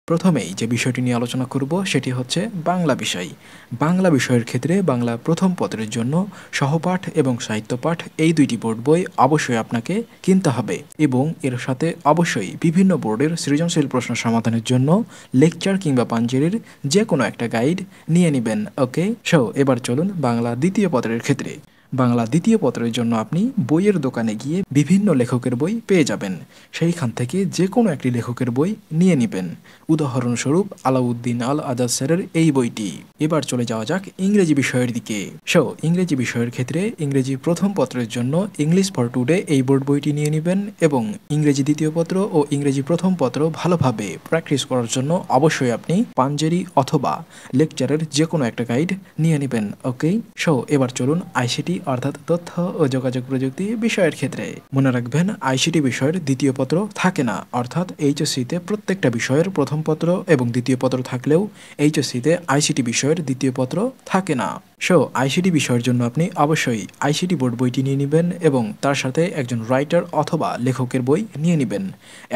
প্রথমেই যে বিষয়টি নিয়ে আলোচনা করব সেটি হচ্ছে বাংলা বিষয়। বাংলা বিষয়ের ক্ষেত্রে বাংলা প্রথম পত্রের জন্য সহপাঠ এবং সাহিত্যপাঠ এই দুইটি বোর্ড বই অবশ্যই আপনাকে কিনতে হবে এবং এর সাথে অবশ্যই বিভিন্ন বোর্ডের সৃজনশীল প্রশ্ন সমাধানের জন্য লেকচার কিংবা পাঞ্জেরির যে কোনো একটা গাইড নিয়ে নেবেন। ওকে, সো এবার চলুন বাংলা দ্বিতীয় পত্রের ক্ষেত্রে। বাংলা দ্বিতীয় পত্রের জন্য আপনি বইয়ের দোকানে গিয়ে বিভিন্ন লেখকের বই পেয়ে যাবেন। সেইখান থেকে যে কোনো একটি লেখকের বই নিয়ে নেবেন। উদাহরণস্বরূপ আলাউদ্দিন আল আজাদ স্যারের এই বইটি। এবার চলে যাওয়া যাক ইংরেজি বিষয়ের দিকে। সো ইংরেজি বিষয়ের ক্ষেত্রে ইংরেজি প্রথম পত্রের জন্য ইংলিশ ফর টুডে এই বোর্ড বইটি নিয়ে নেবেন এবং ইংরেজি দ্বিতীয় পত্র ও ইংরেজি প্রথম পত্র ভালোভাবে প্র্যাকটিস করার জন্য অবশ্যই আপনি পাঞ্জেরি অথবা লেকচারের যে কোনো একটা গাইড নিয়ে নেবেন। ওকে, সো এবার চলুন আইসিটি অর্থাৎ তথ্য ও যোগাযোগ প্রযুক্তি বিষয়ের ক্ষেত্রে। মনে রাখবেন আইসিটি বিষয়ের দ্বিতীয় পত্র থাকে না, অর্থাৎ এইচএসসিতে প্রত্যেকটা বিষয়ের প্রথম পত্র এবং দ্বিতীয় পত্র থাকলেও এইচএসসিতে আইসিটি বিষয়ের দ্বিতীয় পত্র থাকে না। সো আইসিটি বিষয়ের জন্য আপনি অবশ্যই আইসিটি বোর্ড বইটি নিয়ে নেবেন এবং তার সাথে একজন রাইটার অথবা লেখকের বই নিয়ে নেবেন।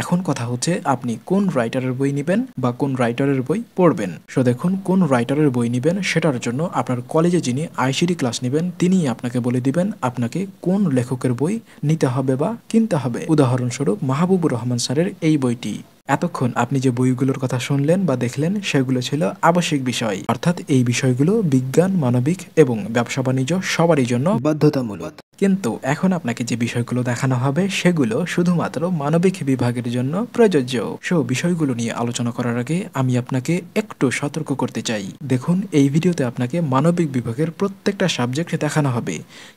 এখন কথা হচ্ছে আপনি কোন রাইটারের বই নেবেন বা কোন রাইটারের বই পড়বেন। সো দেখুন, কোন রাইটারের বই নেবেন সেটার জন্য আপনার কলেজে যিনি আইসিটি ক্লাস নেবেন তিনিই আপনাকে বলে দিবেন আপনাকে কোন লেখকের বই নিতে হবে বা কিনতে হবে। উদাহরণস্বরূপ মাহবুবুর রহমান স্যারের এই বইটি। এতক্ষণ আপনি যে বইগুলোর কথা শুনলেন বা দেখলেন সেগুলো ছিল আবশ্যিক বিষয়, অর্থাৎ এই বিষয়গুলো বিজ্ঞান, মানবিক এবং ব্যবসা বাণিজ্য সবারই জন্য বাধ্যতামূলক। কিন্তু এখন আপনাকে যে বিষয়গুলো দেখানো হবে সেগুলো শুধুমাত্র মানবিক বিভাগের জন্য প্রযোজ্য। সো বিষয়গুলো নিয়ে আলোচনা করার আগে আমি আপনাকে একটু সতর্ক করতে চাই। দেখুন, এই ভিডিওতে আপনাকে মানবিক বিভাগের প্রত্যেকটা সাবজেক্ট দেখানো হবে,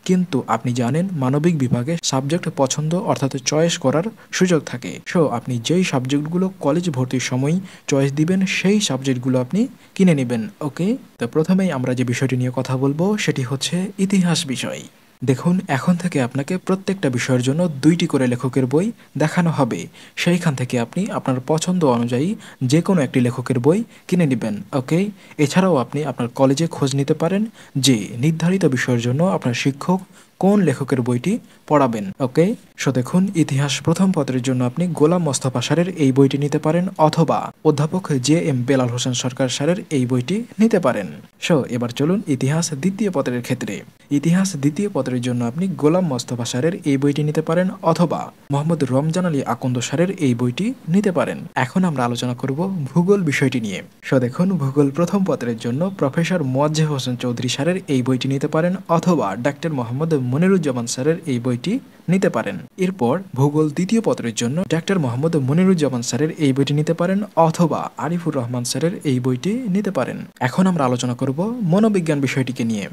কিন্তু আপনি জানেন মানবিক বিভাগে সাবজেক্ট পছন্দ অর্থাৎ চয়েস করার সুযোগ থাকে। সো আপনি যেই সাবজেক্টগুলো কলেজ ভর্তির সময় চয়েস দিবেন সেই সাবজেক্টগুলো আপনি কিনে নেবেন। ওকে, তো প্রথমেই আমরা যে বিষয়টি নিয়ে কথা বলবো সেটি হচ্ছে ইতিহাস বিষয়। দেখুন, এখন থেকে আপনাকে প্রত্যেকটা বিষয়ের জন্য দুইটি করে লেখকের বই দেখানো হবে। সেইখান থেকে আপনি আপনার পছন্দ অনুযায়ী যে কোনো একটি লেখকের বই কিনে নেবেন। ওকে, এছাড়াও আপনি আপনার কলেজে খোঁজ নিতে পারেন যে নির্ধারিত বিষয়ের জন্য আপনার শিক্ষক কোন লেখকের বইটি পড়াবেন। ওকে, সো দেখুন, ইতিহাস প্রথম পত্রের জন্য আপনি গোলাম মোস্তফা স্যারের এই বইটি নিতে পারেন অথবা অধ্যাপক জে এম বেলাল হোসেন সরকার স্যারের এই বইটি নিতে পারেন। সো এবার চলুন ইতিহাস দ্বিতীয় পত্রের ক্ষেত্রে। ইতিহাস দ্বিতীয় পত্রের জন্য আপনি গোলাম মোস্তফা স্যারের এই বইটি নিতে পারেন অথবা মোহাম্মদ রমজান আলী আকন্দ স্যারের এই বইটি নিতে পারেন। এখন আমরা আলোচনা করব ভূগোল বিষয়টি নিয়ে। সো দেখুন, ভূগোল প্রথম পত্রের জন্য প্রফেসর মোয়াজ্জেহ হোসেন চৌধুরী স্যারের এই বইটি নিতে পারেন অথবা ডাক্তার মোহাম্মদ মনিরুজ্জামান স্যারের এই বইটি নিতে পারেন। এরপর ভূগোল দ্বিতীয় পত্রের জন্য ডাক্তার মোহাম্মদ মনিরুজ্জামান স্যারের এই বইটি নিতে পারেন অথবা আরিফুর রহমান স্যারের এই বইটি নিতে পারেন। এখন আমরা আলোচনা করব মনোবিজ্ঞান বিষয়টিকে নিয়ে।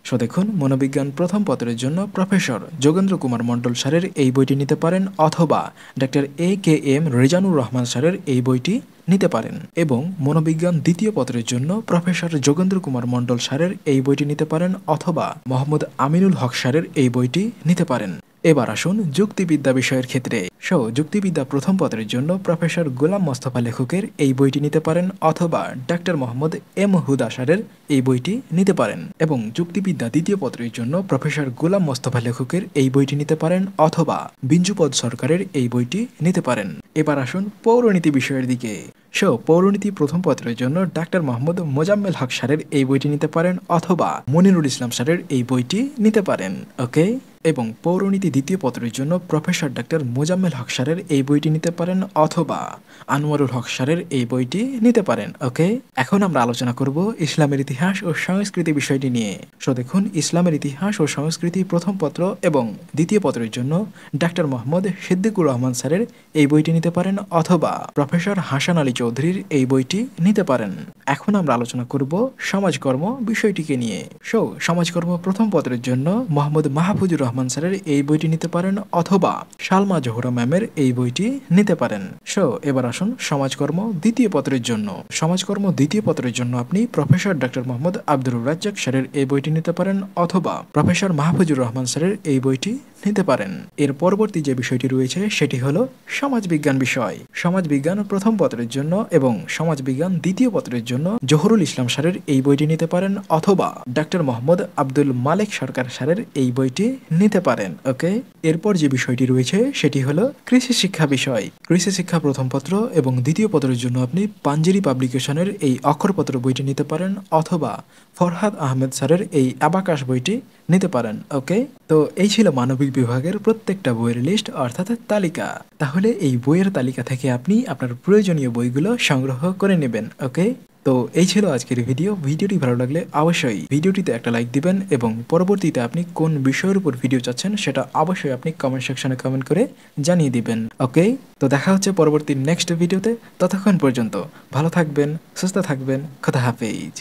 সো দেখুন, মনোবিজ্ঞান প্রথম পত্রের জন্য প্রফেসর যোগেন্দ্র কুমার মণ্ডল স্যারের এই বইটি নিতে পারেন অথবা ডাক্তার এ কে এম রেজানুর রহমান স্যারের এই বইটি নিতে পারেন এবং মনোবিজ্ঞান দ্বিতীয় পত্রের জন্য প্রফেসর যোগেন্দ্র কুমার মণ্ডল স্যারের এই বইটি নিতে পারেন অথবা মোহাম্মদ আমিনুল হক স্যারের এই বইটি নিতে পারেন। এবার আসুন যুক্তিবিদ্যা বিষয়ের ক্ষেত্রে। সো যুক্তিবিদ্যা প্রথম পত্রের জন্য প্রফেসর গোলাম মোস্তফা লেখকের এই বইটি নিতে পারেন অথবা ডাক্তার মোহাম্মদ এম হুদা স্যারের এই বইটি নিতে পারেন এবং যুক্তিবিদ্যা দ্বিতীয় পত্রের জন্য প্রফেসর গোলাম মোস্তফা লেখকের এই বইটি নিতে পারেন অথবা বিঞ্জুপদ সরকারের এই বইটি নিতে পারেন। এবার আসুন পৌরনীতি বিষয়ের দিকে। সো পৌরনীতি প্রথম পত্রের জন্য ডাক্তার মোহাম্মদ মোজাম্মেল হক স্যারের এই বইটি নিতে পারেন অথবা মনিরুল ইসলাম স্যারের এই বইটি নিতে পারেন। ওকে, এবং পৌরনীতি দ্বিতীয় পত্রের জন্য প্রফেসর ডাক্তার মোজাম্মেল হক স্যারের এই বইটি নিতে পারেন অথবা আনোয়ারুল হক স্যারের এই বইটি নিতে পারেন। ওকে, এখন আমরা আলোচনা করব ইসলামের ইতিহাস ও সংস্কৃতি বিষয়টি নিয়ে। সো দেখুন, ইসলামের ইতিহাস ও সংস্কৃতি প্রথম পত্র এবং দ্বিতীয় পত্রের জন্য ডাক্তার মোহাম্মদ সিদ্দিকুর রহমান স্যারের এই বইটি নিতে পারেন অথবা প্রফেসর হাসান আলী চৌধুরীর এই বইটি নিতে পারেন। এখন আমরা আলোচনা করব সমাজকর্ম বিষয়টিকে নিয়ে। সো সমাজকর্ম প্রথম পত্রের জন্য মোহাম্মদ মাহফুজুর রহমান স্যারের এই বইটি নিতে পারেন অথবা সালমা জোহরা ম্যামের এই বইটি নিতে পারেন। সো এবার আসুন সমাজকর্ম দ্বিতীয় পত্রের জন্য। সমাজকর্ম দ্বিতীয় পত্রের জন্য আপনি প্রফেসর ডক্টর মোহাম্মদ আব্দুর রাজ্জাক স্যারের এই বইটি নিতে পারেন অথবা প্রফেসর মাহফুজুর রহমান স্যারের এই বইটি নিতে পারেন। এর পরবর্তী যে বিষয়টি রয়েছে সেটি হলো সমাজবিজ্ঞান বিষয়। সমাজবিজ্ঞান প্রথম পত্রের জন্য এবং সমাজবিজ্ঞান দ্বিতীয় পত্রের জন্য জহুরুল ইসলাম স্যারের এই বইটি নিতে পারেন, অথবা ডক্টর মোহাম্মদ আব্দুল মালেক সরকার স্যারের এই বইটি নিতে পারেন। ওকে, এরপর যে বিষয়টি রয়েছে সেটি হলো কৃষি শিক্ষা বিষয়। কৃষি শিক্ষা প্রথম পত্র এবং দ্বিতীয় পত্রের জন্য আপনি পাঞ্জেরি পাবলিকেশনের এই অক্ষরপত্র বইটি নিতে পারেন, অথবা ফরহাদ আহমেদ স্যারের এই অ্যাবাকাশ বইটি নিতে পারেন। ওকে, তো এই ছিল মানবিক বিভাগের প্রত্যেকটা বইয়ের লিস্ট অর্থাৎ তালিকা। তাহলে এই বইয়ের তালিকা থেকে আপনি আপনার প্রয়োজনীয় বইগুলো সংগ্রহ করে নেবেন। ওকে, তো এই ছিল আজকের ভিডিওটি ভালো লাগলে অবশ্যই ভিডিওটিতে একটা লাইক দিবেন এবং পরবর্তীতে আপনি কোন বিষয়ের উপর ভিডিও চাচ্ছেন সেটা অবশ্যই আপনি কমেন্ট সেকশনে কমেন্ট করে জানিয়ে দিবেন। ওকে, তো দেখা হচ্ছে পরবর্তী নেক্সট ভিডিওতে। ততক্ষণ পর্যন্ত ভালো থাকবেন, সুস্থ থাকবেন, খোদা হাফেজ।